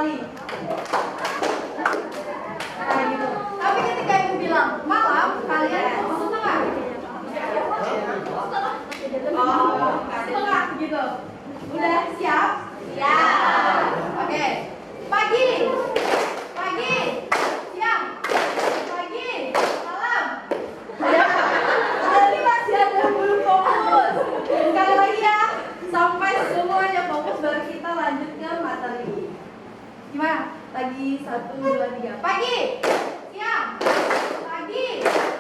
sekali. Nah gitu. Tapi ketika ibu bilang malam, kalian maksudnya nggak? Oh, setengah gitu. Udah siap? Siap. Oke. Pagi. Pagi. Siang. Pagi. Malam. Jadi masih ada yang belum fokus. Sekali lagi ya, sampai semuanya fokus baru kita lanjut ke materi. Gimana? Lagi 1, 2, 3. Pagi. Siang. Pagi.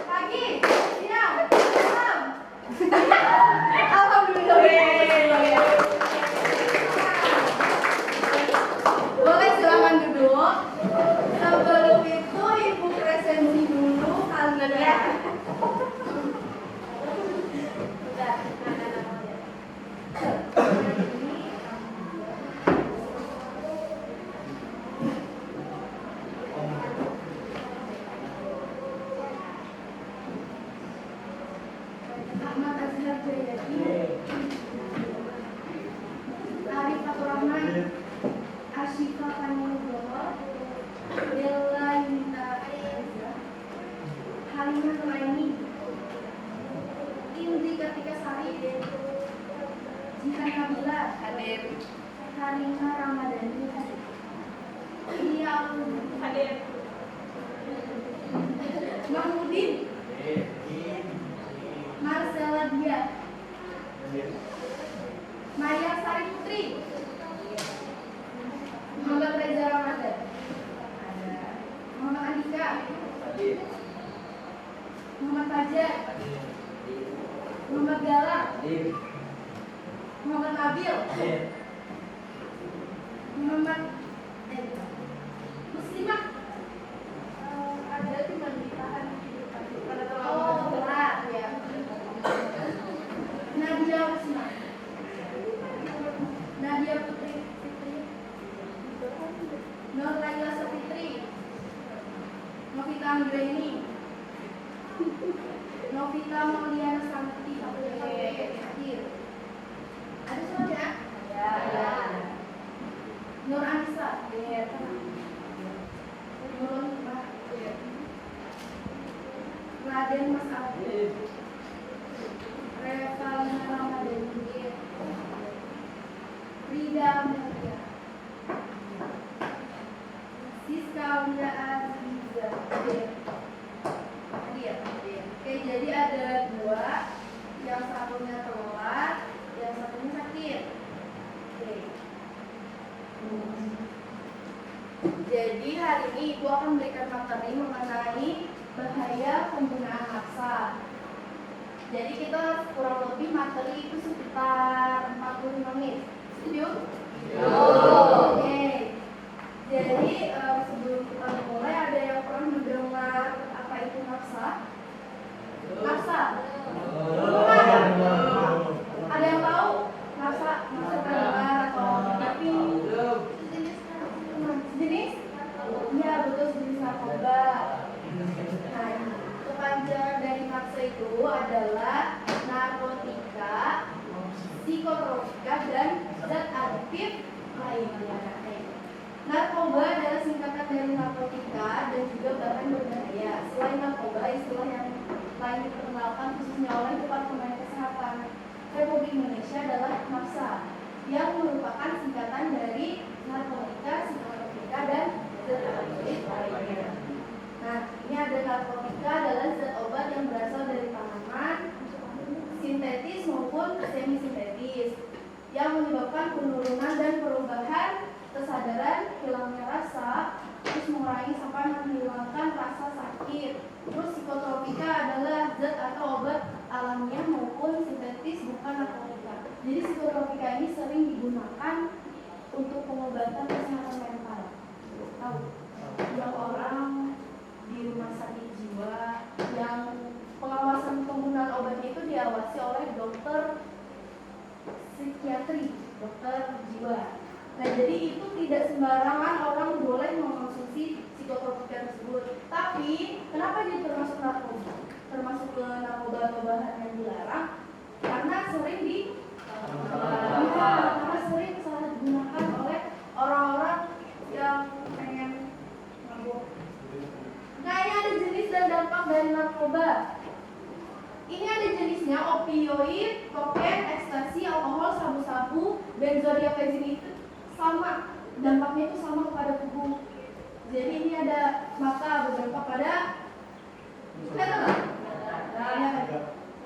Pagi. Siang. Malam. Alhamdulillah. Boleh silakan duduk. Sebelum itu ibu presensi dulu kalian. Ahmad Azhar Jayadi, Arif Rahman, Asyifa Kanugroho, Bella Yunita Eza, Halimah Nuraini, Indri Kartika Sari, Jihan Nabila hadir, Harina Ramadhani hadir, Iya hadir, Mahmudin, Marcella Dia, Maya Sari Putri, Muhammad Reza Ramadan, Muhammad Andika, Muhammad Fajar, Muhammad Galang, Muhammad Nabil, Muhammad Muslimah, ada cuma ditahan berat ya. Nadia Usma, Nadia Putri, Nur Laila Sapitri, Novita Anggraini, Novita Mauliana Santi, hadir. Ada semuanya? Ya. Nur Anissa, Nur Hikmah, Raden Mas Abdul, Revalina Ramadhani, Rida Amelia, Siska Wanda Aziza, hadir. Oke, jadi ada 2, yang satunya telat, yang satunya sakit. Oke. Jadi hari ini Ibu akan memberikan materi mengenai bahaya penggunaan maksa. Jadi kita kurang lebih materi itu sekitar 45 menit. Setuju? Oke. Jadi sebelum kita mulai, ada yang pernah mendengar apa itu maksa? Maksa? Ada yang tahu? Maksa terdengar atau tapi jenis? Iya betul, jenis narkoba. Nah, kepanjangan dari maksa itu adalah narkotika, psikotropika, dan zat aktif lainnya. Narkoba adalah singkatan dari narkotika dan juga bahan berbahaya. Selain narkoba, istilah yang lain diperkenalkan khususnya oleh Departemen Kesehatan Republik Indonesia adalah maksa, yang merupakan singkatan dari narkotika, psikotropika, dan zat aktif lainnya. Nah, ini ada narkotika adalah zat obat yang berasal dari tanaman, sintetis maupun semi sintetis, yang menyebabkan penurunan dan perubahan kesadaran, hilangnya rasa, terus mengurangi sampai menghilangkan rasa sakit. Terus psikotropika adalah zat atau obat alamiah maupun sintetis, bukan narkotika. Jadi psikotropika ini sering digunakan untuk pengobatan kesehatan mental. Tahu? Yang orang di rumah sakit jiwa yang pengawasan penggunaan obatnya itu diawasi oleh dokter psikiatri, dokter jiwa. Nah, jadi itu tidak sembarangan orang boleh mengkonsumsi psikotropika tersebut. Tapi, kenapa dia termasuk narkoba? Termasuk ke narkoba atau bahan yang dilarang? Karena sering karena sering disalahgunakan oleh orang-orang yang narkoba. Ini ada jenisnya opioid, kokain, ekstasi, alkohol, sabu-sabu, benzodiazepin itu sama, dampaknya itu sama kepada tubuh. Jadi ini ada maka berdampak pada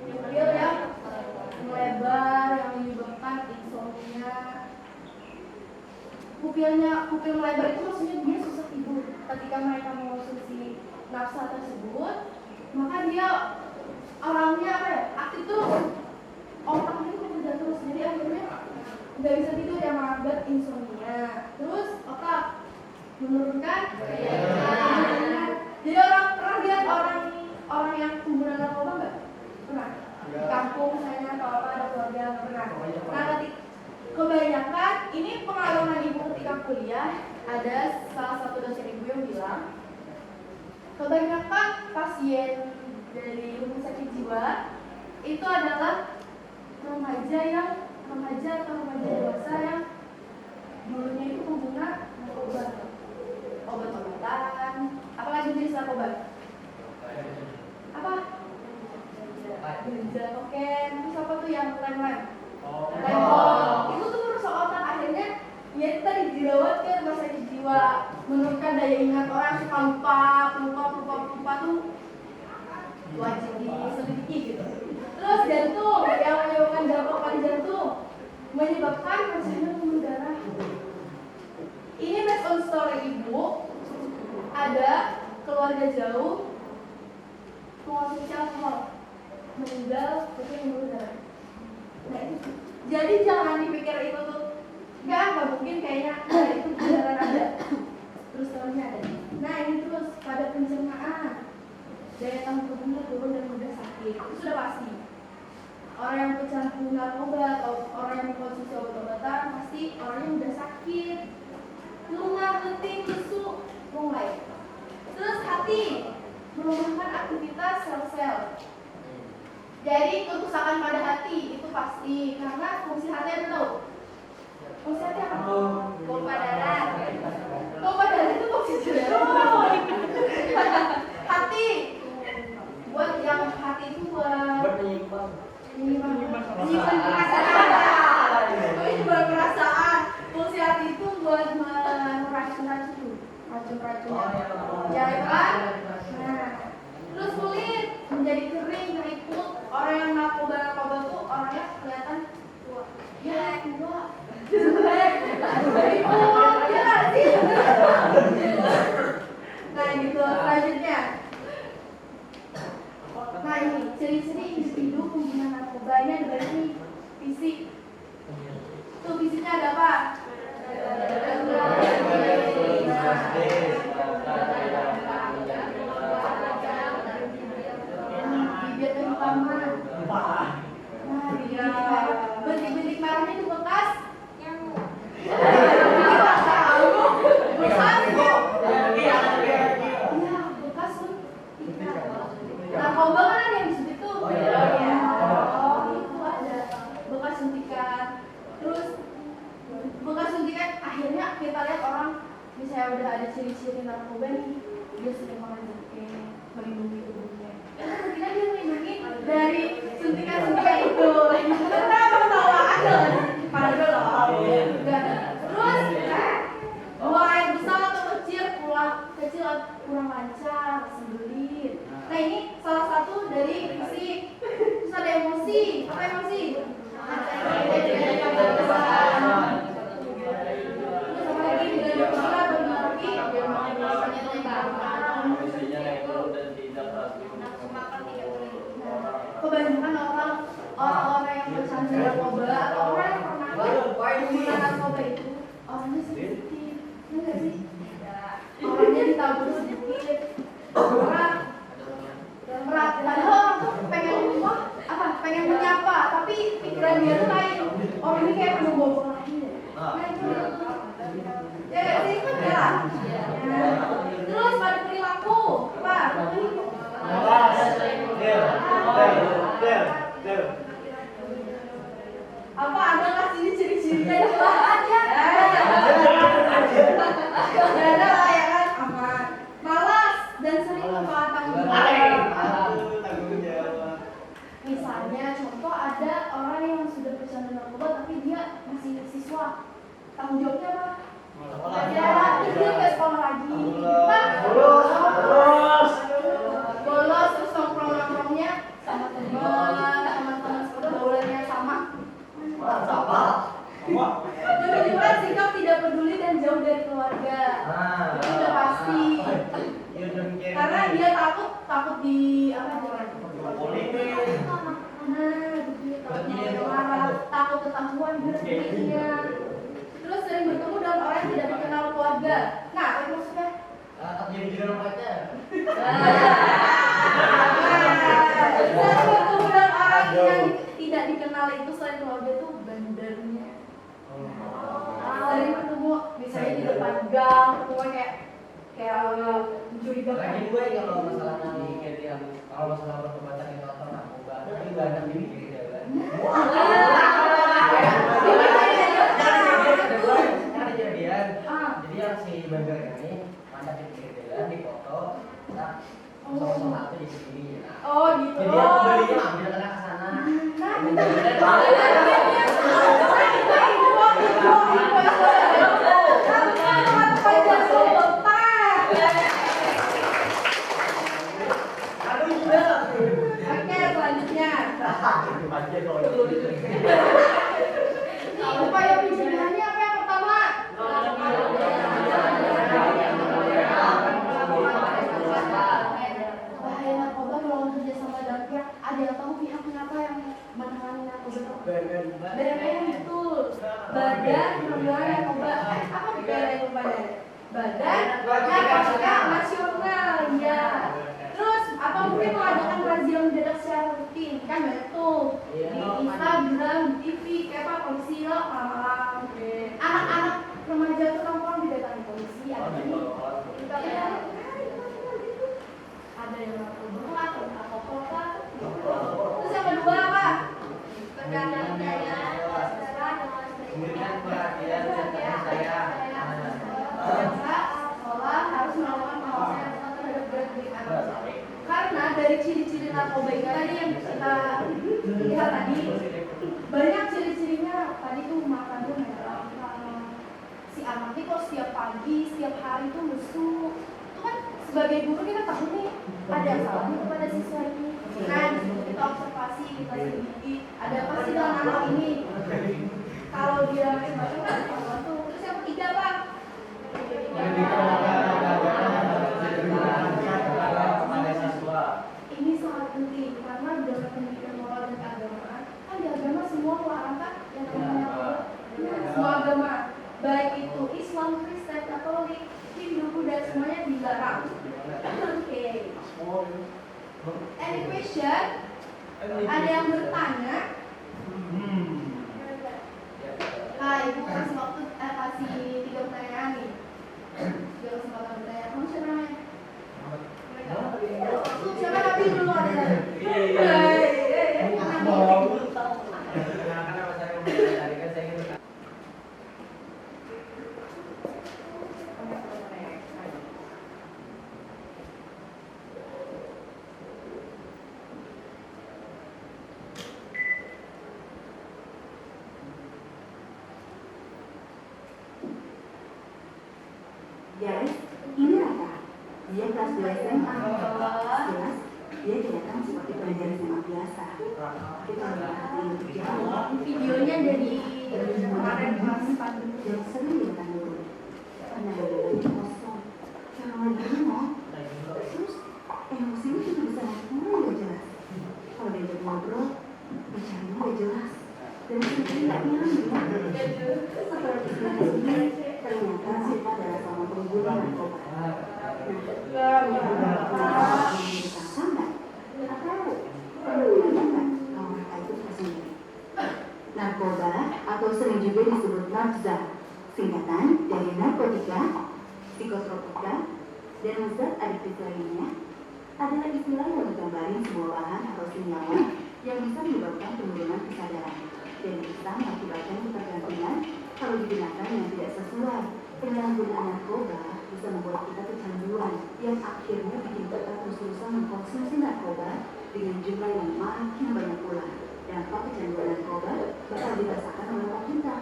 pupil yang melebar yang menyebabkan insomnia. Pupil melebar itu maksudnya dia susah tidur. Ketika mereka mengonsumsi nafsa tersebut, maka dia orangnya aktif terus, otaknya itu bekerja terus, jadi akhirnya nggak bisa tidur yang mengakibat insomnia. Terus otak menurunkan daya. Jadi pernah lihat orang yang pengguna narkoba nggak? Pernah? Di kampung misalnya atau apa ada keluarga nggak pernah. Nah, kebanyakan ini pengalaman ibu ketika kuliah, ada salah satu dosen ibu yang bilang kebanyakan pasien dari rumah sakit jiwa itu adalah remaja atau remaja dewasa yang dulunya itu pengguna narkoba, obat-obatan, apalagi jenis narkoba? Apa? Ganja, kokain, terus apa tuh yang lem-lem? Itu tuh merusak otak, akhirnya ya itu tadi dirawat ke rumah sakit jiwa, menurunkan daya ingat orang, suka lupa tuh wajib diselidiki gitu. Terus jantung yang menyebabkan dampak pada jantung, menyebabkan pencernaan pembuluh darah. Ini based on story ibu, ada keluarga jauh mengonsumsi alkohol, meninggal karena pembuluh darah. Nah itu, jadi jangan dipikir itu tuh nggak mungkin kayaknya itu beneran ada. Terus terusnya ada. Nah ini terus pada pencernaan, daya tahan tubuhnya turun dan mudah sakit, itu sudah pasti. Orang yang pecandu narkoba atau orang yang mengkonsumsi obat-obatan pasti orangnya mudah sakit, lunga, letih, lesu, mulai. Terus hati melemahkan aktivitas sel-sel. Jadi kerusakan pada hati itu pasti karena fungsi hati ada tahu. Fungsi hati apa? Pompa darah. Pompa darah itu fungsi darah. Hati buat yang hati itu buat menyimpan perasaan. Fungsi hati itu buat meracun racun-racun. Ya kan? Nah, terus kulit menjadi kering, keriput. Orang yang narkoba tuh orangnya kelihatan tua. Ya tua. Keriput, ya nggak sih? Nah gitu, selanjutnya. Nah ini ciri-ciri individu pengguna narkoba ini ada banyak fisik. Tuh fisiknya ada apa? Bibir terutama. Nah bintik-bintik merahnya itu bekas nyamuk. Bekas suntikan. Narkoba kan ada yang disebut tuh. Itu ada bekas suntikan. Terus bekas suntikan akhirnya kita lihat orang misalnya udah ada ciri-ciri narkoba nih, dia sering makan jahe, melindungi tubuhnya. Kita dia melindungi dari suntikan-suntikan itu. Kenapa ketawa? Ada padahal loh. Terus buang air besar atau kecil kurang lancar, sembelit. Nah ini salah satu dari fisik. Terus ada emosi. Apa emosi? Kebanyakan orang-orang yang bercandu narkoba atau orang yang pernah menggunakan narkoba itu orangnya sensitif, enggak sih? Orangnya ditabur sedikit, berat. Padahal orang tuh pengen menyapa, tapi pikiran dia tuh lain. Orang ini kayak penuh bau lagi deh. Nah itu ya sih kan ya. Terus pada perilaku apa? Apa ada nggak sih ciri-cirinya? Ada lah ya kan, aman, malas dan sering lupa. tanggung jawabnya apa? Pelajaran, dia nggak sekolah lagi. Bolos terus nongkrongnya sama teman-teman sekolah baulannya sama. Menunjukkan sikap tidak peduli dan jauh dari keluarga. Itu udah pasti. Karena dia takut di apa takut ketahuan berpikirnya. Terus sering bertemu dengan orang yang tidak dikenal keluarga. Nah, apa maksudnya? Takut jadi jurang pacar. Sering bertemu dengan orang yang tidak dikenal itu selain keluarga itu bandarnya. Sering bertemu misalnya di depan gang, ketemu kayak mencurigakan. Lagi gue kalau masalah nanti kayak kalau masalah pertobatan itu atau narkoba, tapi gak ada di pinggir jalan. Ada kejadian. Jadi yang si bandar ini mandat di pinggir jalan di foto, nah sama-sama satu di sini. Oh gitu. Jadi aku belinya ambil ke sana. Upaya pencegahannya apa yang pertama? Bahaya narkoba kalau kerja sama dengan pihak, ada yang tahu pihak apa yang menangani narkoba? BPN betul. Badan Penanggulangan Narkoba. Apa BPN itu badan? Badan Narkotika Nasional, ya. Terus apa mungkin mengadakan razia mendadak secara rutin? Kan banyak tuh di Instagram, di TV, kayak apa polisi lo malam-malam. Anak-anak remaja tuh nongkrong didatangi polisi, ada ada yang narkoba atau alkohol kan? Terus yang kedua apa? Memberikan perhatian kepada saya. Sekolah harus melakukan pengawasan terhadap gerak-gerik anak. Karena dari ciri-ciri narkoba itu tadi yang kita lihat tadi, banyak ciri-cirinya. Tadi tuh makan tuh merah. Si anak ini kok setiap pagi, setiap hari tuh lesu. Itu kan sebagai guru kita tahu nih ada yang salah nih kepada siswa ini. Nah, kita observasi, kita selidiki, ada apa sih dengan anak ini? Kalau dia semacam tuh, terus yang ketiga apa? Ini sangat penting karena dalam pendidikan moral dan keagamaan kan di agama semua melarang kan yang namanya semua agama, baik itu Islam, Kristen, Katolik, Hindu, Buddha, semuanya dilarang. Oke. Any question? Ada yang bertanya? Nah, ibu kasih waktu kasih 3 pertanyaan nih. 3 kesempatan bertanya. Kamu siapa namanya? Siapa tapi dulu ada? Guys, ini Raka. Dia kelas 2 SMA. Jelas, dia kelihatan seperti pelajar SMA biasa. Kita lihat untuk jalan. Videonya dari kemarin pas pandemi. Dan sering datang dulu. Karena dadanya kosong. Kalau lagi ngomong, terus emosinya juga bisa mulai gak jelas. Kalau diajak ngobrol, bicaranya gak jelas. Dan seperti gak nyaman. Seperti sini, ternyata Siva adalah seorang pengguna narkoba. Narkoba atau sering juga disebut nafza, singkatan dari narkotika, psikotropika, dan zat adiktif lainnya, adalah istilah yang menggambarkan sebuah bahan atau senyawa yang bisa menyebabkan penurunan kesadaran dan bisa mengakibatkan ketergantungan kalau digunakan yang tidak sesuai. Penyalahgunaan narkoba bisa membuat kita kecanduan yang akhirnya bikin kita terus-terusan mengkonsumsi narkoba dengan jumlah yang makin banyak pula. Dampak kecanduan narkoba bakal dirasakan oleh otak kita,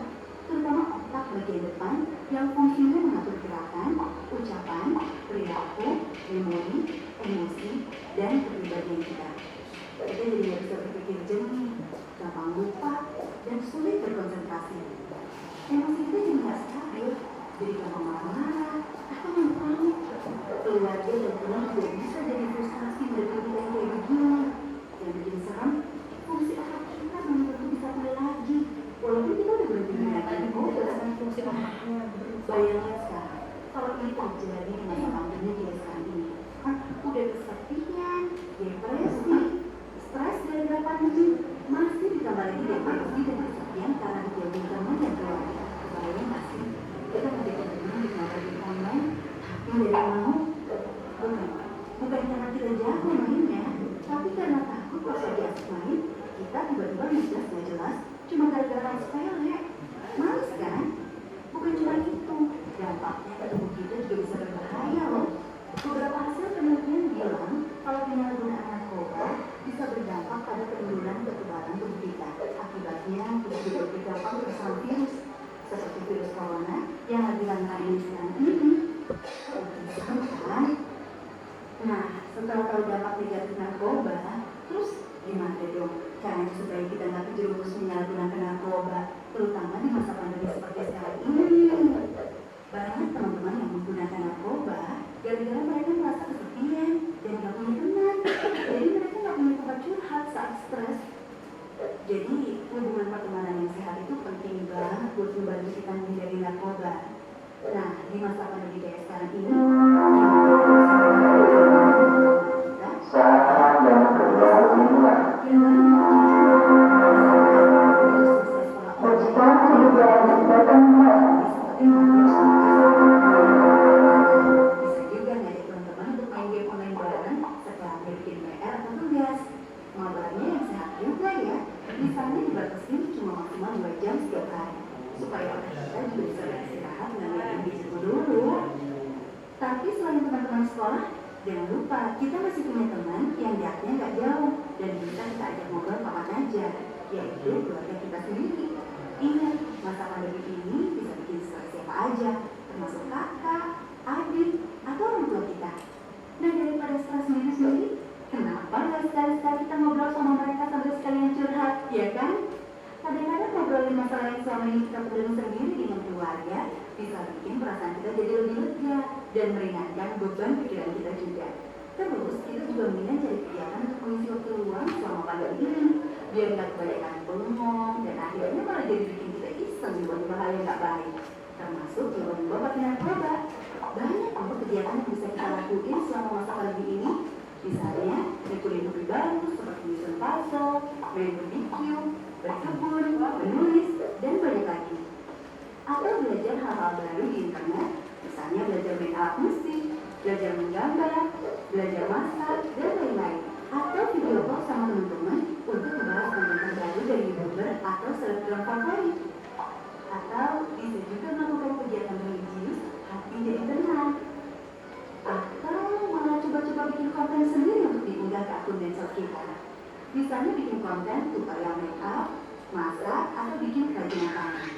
terutama otak bagian depan yang fungsinya mengatur gerakan, ucapan, perilaku, memori, emosi, dan kepribadian kita. Kita jadi nggak bisa berpikir jernih, gampang lupa, dan sulit berkonsentrasi. Emosi kita jadi nggak stabil, jadi gampang marah-marah atau ngamuk-ngamuk. Keluarga dan teman juga bisa jadi frustasi menghadapi kita yang kayak begini. Yang bikin serem, fungsi otak kita belum tentu bisa pulih lagi. Walaupun kita udah berhenti menggunakan obat, fungsi otaknya. Bayangin sekarang, kalau ini terjadi di masa pandemi kita sekarang ini, udah kesepian, depresi, stres gara-gara pandemi, masih ditambah lagi depresi dan kesepian karena dijauhin teman dan keluarga. Bayangin nggak sih? Kita menjadi teman di di online, tapi dari mau, bukan karena kita jago mainnya, tapi karena takut pas lagi asik main, kita tiba-tiba ngejelas nggak jelas, cuma gara-gara hal sepele. Males kan? Bukan cuma itu, dampaknya ke tubuh kita juga bisa berbahaya loh. Beberapa hasil penelitian bilang kalau penyalahgunaan narkoba bisa berdampak pada penurunan kekebalan tubuh kita. Akibatnya kita juga berdampak terserang virus seperti virus corona yang lagi langganan sekarang ini. Kan? Nah, setelah tahu dampak negatif narkoba, terus gimana dong caranya supaya kita nggak terjerumus menyalahgunakan narkoba, terutama di masa pandemi seperti sekarang ini? Banyak teman-teman yang menggunakan narkoba gara-gara mereka merasa kesepian dan nggak punya teman, jadi mereka nggak punya tempat curhat saat stres. Jadi hubungan pertemanan yang sehat itu penting banget buat membantu kita menghindari narkoba. Nah, di masa pandemi kayak sekarang ini, misalnya dibatasin cuma maksimal 2 jam setiap hari supaya otak kita juga bisa beristirahat dengan yang disitu dulu. Tapi selain teman-teman sekolah, jangan lupa kita masih punya teman yang jaraknya nggak jauh dan bisa kita ajak ngobrol kapan aja, yaitu keluarga kita sendiri. Ingat, masa pandemi ini bisa bikin stres siapa aja, termasuk kakak, adik, atau orang tua kita. Nah, daripada stres sendiri, kenapa nggak sekali-sekali kita ngobrol sama mereka sambil sekalian curhat, ya kan? Kadang-kadang ngobrolin masalah yang selama ini kita pendam sendiri dengan keluarga bisa bikin perasaan kita jadi lebih lega dan meringankan beban pikiran kita juga. Terus, kita juga mendingan cari kegiatan untuk mengisi waktu luang selama pandemi ini, biar nggak kebanyakan bengong dan akhirnya malah jadi bikin kita iseng buat hal yang nggak baik, termasuk coba-coba pakai narkoba. Banyak loh kegiatan yang bisa kita lakuin selama masa pandemi ini. Misalnya, ngikutin hobi baru seperti nyusun puzzle, main barbecue, berkebun, menulis, dan banyak lagi. Atau belajar hal-hal baru di internet, misalnya belajar main alat musik, belajar menggambar, belajar masak, dan lain-lain. Atau video call sama teman-teman untuk membahas konten terbaru dari youtuber atau selebgram favorit. Atau bisa juga melakukan kegiatan religius, hati jadi tenang. Atau malah coba-coba bikin konten sendiri untuk diunggah ke akun medsos kita. Misalnya bikin konten tutorial make up, masak, atau bikin kerajinan tangan.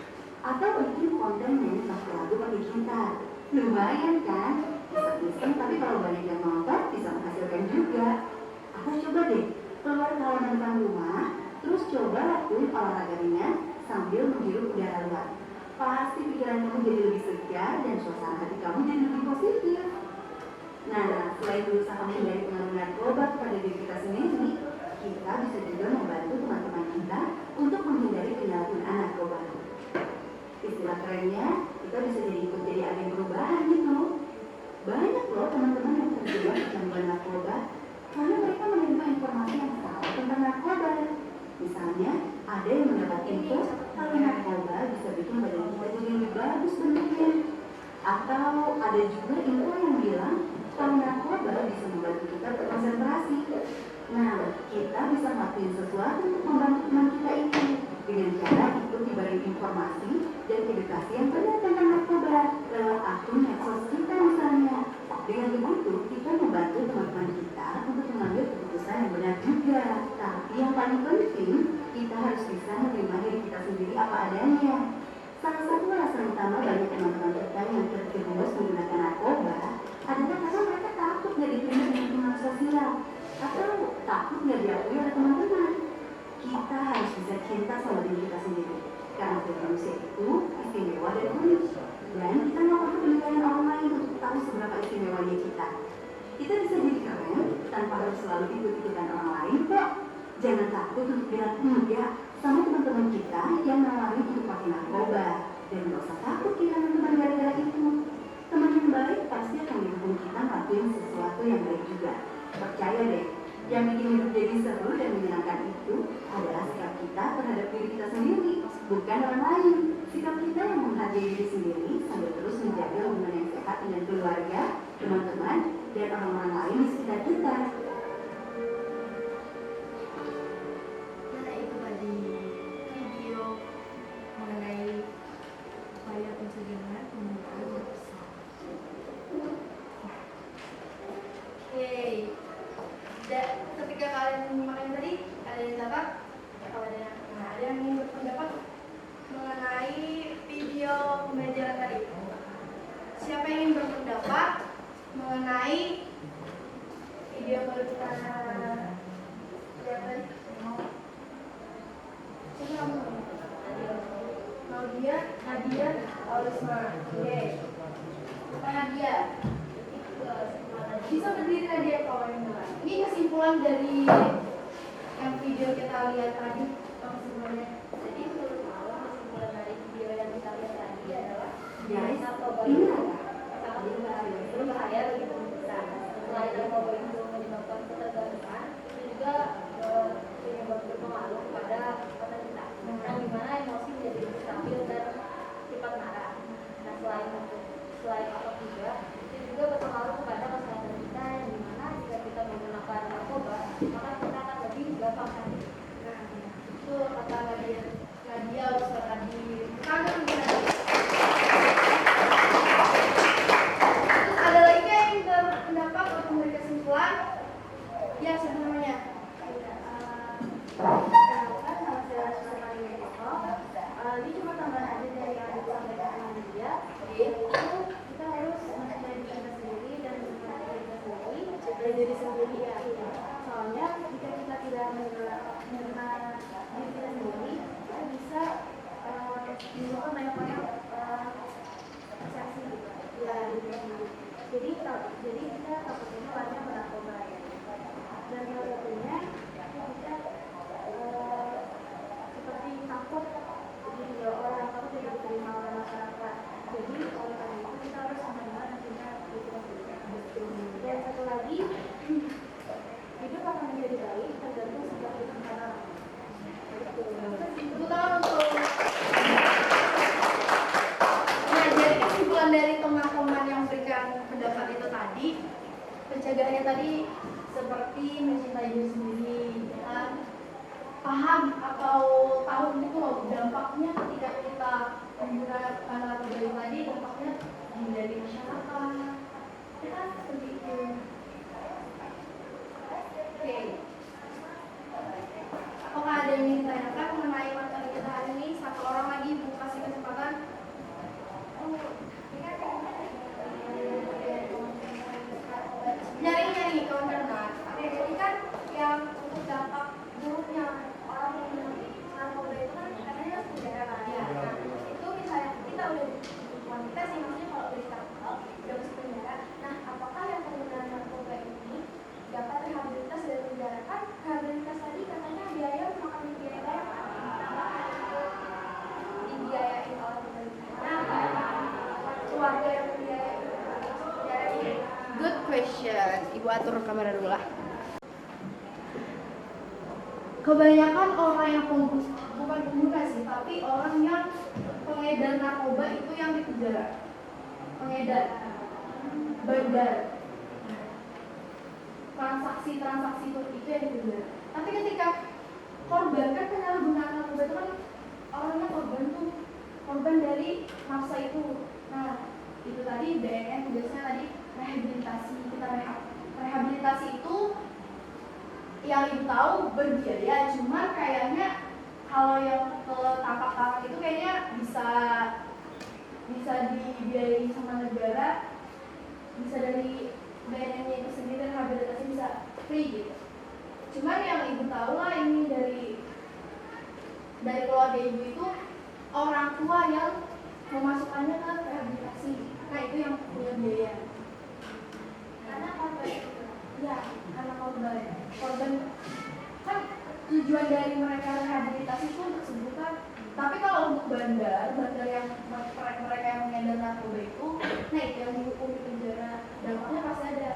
Atau bikin konten nyanyi lagu pakai gitar. Lumayan kan? Iseng-iseng, tapi kalau banyak yang nonton bisa menghasilkan juga. Atau coba deh, keluar ke halaman depan rumah, terus coba lakuin olahraga ringan sambil menghirup udara luar. Pasti pikiran kamu jadi lebih segar dan suasana hati kamu jadi lebih positif. Nah, selain berusaha menghindari pengaruh narkoba kepada diri kita sendiri, kita bisa juga membantu teman-teman kita untuk menghindari penyalahgunaan narkoba. Istilah kerennya, kita bisa jadi agen perubahan gitu. Banyak loh teman-teman yang terjebak kecanduan narkoba karena mereka menerima informasi yang salah tentang narkoba. Misalnya, ada yang mendapat info kalau narkoba bisa bikin badan kita jadi lebih bagus bentuknya. Atau ada juga info yang bilang kalau narkoba bisa membantu kita berkonsentrasi. Nah, kita bisa ngelakuin sesuatu untuk membantu teman kita itu dengan cara ikut diberi informasi dan edukasi yang benar tentang narkoba lewat akun medsos kita misalnya. Dengan begitu, kita membantu teman-teman kita untuk mengambil keputusan yang benar juga. Tapi yang paling penting, kita harus bisa menerima diri kita sendiri apa adanya. Salah satu alasan utama dan unik. Dan kita nggak perlu penilaian orang lain untuk tahu seberapa istimewanya kita. Kita bisa jadi keren tanpa harus selalu ikut-ikutan orang lain kok. Jangan takut untuk bilang enggak sama teman-teman kita yang menawarin untuk pakai narkoba. Dan nggak usah takut kehilangan teman gara-gara itu. Teman yang baik pasti akan mendukung kita ngelakuin sesuatu yang baik juga. Percaya deh, yang bikin hidup jadi seru dan menyenangkan itu adalah sikap kita terhadap diri kita sendiri, bukan orang lain. Sikap kita yang menghargai diri sendiri sambil terus menjaga hubungan yang sehat dengan keluarga, teman-teman, dan orang-orang lain di sekitar kita. Nah, itu tadi video mengenai upaya pencegahan penggunaan narkoba. Oke, ketika kalian menyimak tadi, ada yang catat atau ada yang ingin berpendapat mengenai video pembelajaran tadi? Siapa yang ingin berpendapat mengenai video yang baru kita lihat tadi? Siapa kamu? Nadia, Aulisma. Oke. Nadia. Bisa berdiri Nadia kalau yang benar. Ini kesimpulan dari yang video kita lihat tadi. Kesimpulannya. Jadi menurut Allah kesimpulan dari video yang kita lihat tadi adalah Guys, narkoba ini itu apa? sangat berbahaya bagi tubuh kita. Selain narkoba itu menyebabkan ketergantungan, itu juga berpengaruh pada otak kita. Yang dimana emosi menjadi lebih stabil dan cepat marah. Nah selain otak juga, itu juga berpengaruh kepada kesehatan kita yang dimana jika kita menggunakan narkoba, maka kita akan lebih gampang sakit. Nah, itu kata Nadia harus tadi. Kangen Nadia. Terus ada lagi yang berpendapat untuk memberi kesimpulan? Ya, sebelumnya. Kan hasil sekali itu, ini cuma tambahan aja dari yang disampaikan Nadia. Yaitu kita harus mencintai diri kita sendiri dan mencintai diri kita sendiri. Dari diri sendiri ya. Soalnya jika kita tidak menerima diri kita sendiri, kita bisa menimbulkan banyak persepsi ya diri kita sendiri. Jadi kita takutnya banyak narkoba ya. Dan salah satunya kita seperti takut jadi orang takut tidak diterima oleh masyarakat. Jadi oleh karena itu kita harus menerima nantinya diri kita sendiri. Dan satu lagi, hidup akan menjadi baik tergantung sikap kita sekarang. Tepuk tangan untuk. Nah, jadi kesimpulan dari teman-teman yang memberikan pendapat itu tadi, pencegahannya tadi seperti mencintai diri sendiri, ya, paham atau tahu gitu loh dampaknya ketika kita menggunakan narkoba itu tadi, dampaknya dari masyarakat, ya kan seperti itu. Oke. Apakah ada yang ingin ditanyakan mengenai materi kita hari ini? Satu orang lagi, Bu, kasih kesempatan. Nyari kawan-kawan. Oke, jadi kan yang untuk dampak buruknya orang yang minum narkoba itu kan katanya penjara kan ya. Nah, itu misalnya kita udah kita sih maksudnya kalau udah ditangkap udah masuk penjara. Nah, apakah yang penggunaan narkoba ini dapat rehabilitas dari penjara? Kan rehabilitas tadi katanya biaya memakan biaya banyak. Nah, itu dibiayain oleh pemerintah. Nah, keluarga yang membiayai penjara ini. Good question. Ibu atur kamera dulu lah. Kebanyakan orang yang bukan pengguna sih, tapi orang yang pengedar narkoba itu yang dipenjara. Pengedar, bandar, transaksi itu yang dipenjara. Tapi ketika korban kan penyalahgunaan narkoba itu kan orangnya korban dari mafsa itu. Nah, itu tadi BNN tugasnya tadi rehabilitasi. Kita rehabilitasi itu yang ibu tahu berbiaya, cuman kayaknya kalau yang ke tangkap itu kayaknya bisa dibiayai sama negara, bisa dari BNN-nya itu sendiri, rehabilitasi bisa free gitu. Cuman yang ibu tahu lah ini dari keluarga ibu itu orang tua yang memasukkan tujuan dari mereka rehabilitasi itu untuk sembuhkan. Tapi kalau untuk bandar yang mereka yang mengedar narkoba itu, nah itu yang dihukum di penjara. Dampaknya pasti ada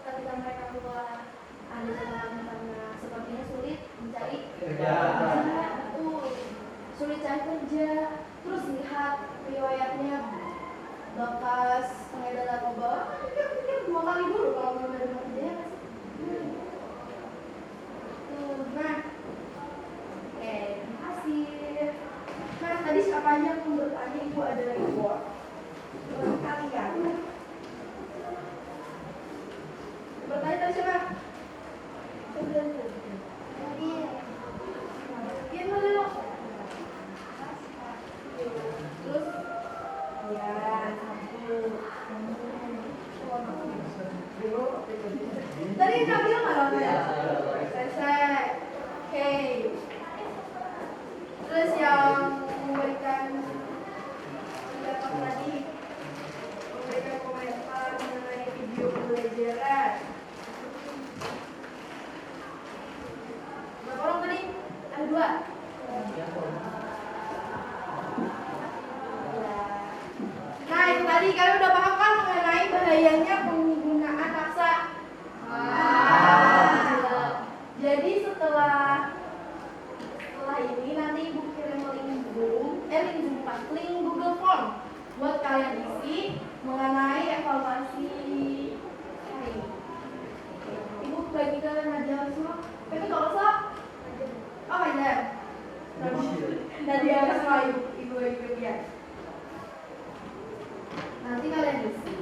ketika mereka keluar, ada catatan karena sepertinya sulit mencari Kerja. Betul. Sulit cari kerja. Terus lihat riwayatnya bekas pengedar narkoba, pikir 2 kali dulu kalau mau menerima kerjanya kan sih. Nah, oke, terima kasih. Nah, tadi siapa aja yang bertanya ibu ada reward buat kalian? Bertanya tadi siapa? Iya, dulu. Terus, ya, satu. Tadi Kak bilang nggak ya? Selesai. Oke. Terus yang memberikan pendapat tadi, memberikan komentar mengenai video pembelajaran. Berapa orang tadi? Ada 2. Nah itu tadi kalian udah paham kan mengenai bahayanya penggunaan paksa. Jadi setelah ini nanti ibu kirim link Google Form buat kalian isi mengenai evaluasi hari ini. Ibu bagi kalian ajar semua. Itu kalau sok, oh ajar. Nadia semua ibu ya. Nanti kalian isi.